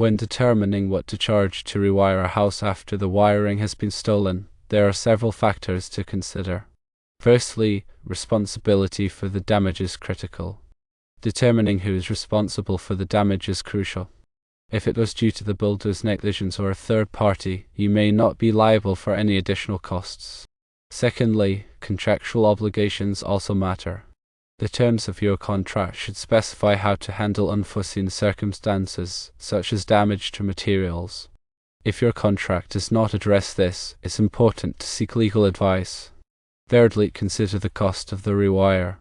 When determining what to charge to rewire a house after the wiring has been stolen, there are several factors to consider. Firstly, responsibility for the damage is critical. Determining who is responsible for the damage is crucial. If it was due to the builder's negligence or a third party, you may not be liable for any additional costs. Secondly, contractual obligations also matter. The terms of your contract should specify how to handle unforeseen circumstances, such as damage to materials. If your contract does not address this, it's important to seek legal advice. Thirdly, consider the cost of the rewire.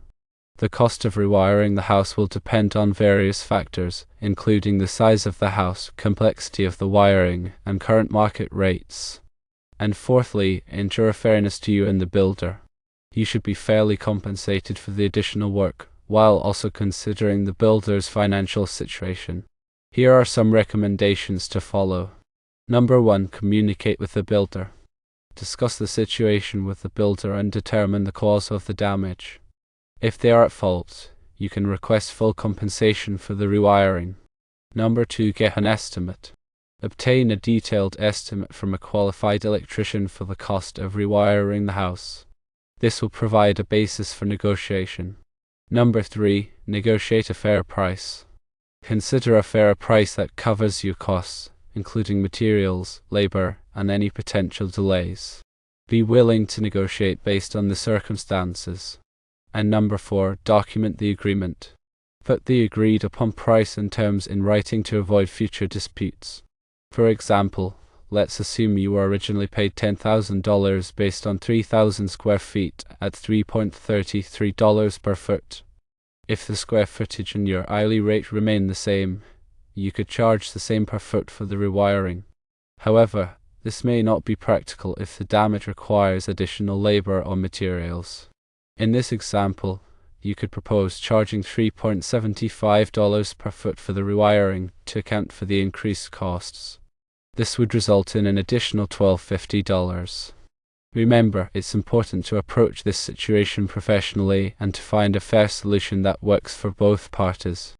The cost of rewiring the house will depend on various factors, including the size of the house, complexity of the wiring, and current market rates. And fourthly, ensure fairness to you and the builder. You should be fairly compensated for the additional work, while also considering the builder's financial situation. Here are some recommendations to follow. Number 1. Communicate with the builder. Discuss the situation with the builder and determine the cause of the damage. If they are at fault, you can request full compensation for the rewiring. Number 2. Get an estimate. Obtain a detailed estimate from a qualified electrician for the cost of rewiring the house. This will provide a basis for negotiation. Number 3. Negotiate a fair price. Consider a fair price that covers your costs, including materials, labor, and any potential delays. Be willing to negotiate based on the circumstances. And number 4. Document the agreement. Put the agreed upon price and terms in writing to avoid future disputes. For example, let's assume you were originally paid $10,000 based on 3,000 square feet at $3.33 per foot. If the square footage and your hourly rate remain the same, you could charge the same per foot for the rewiring. However, this may not be practical if the damage requires additional labor or materials. In this example, you could propose charging $3.75 per foot for the rewiring to account for the increased costs. This would result in an additional $1,250. Remember, it's important to approach this situation professionally and to find a fair solution that works for both parties.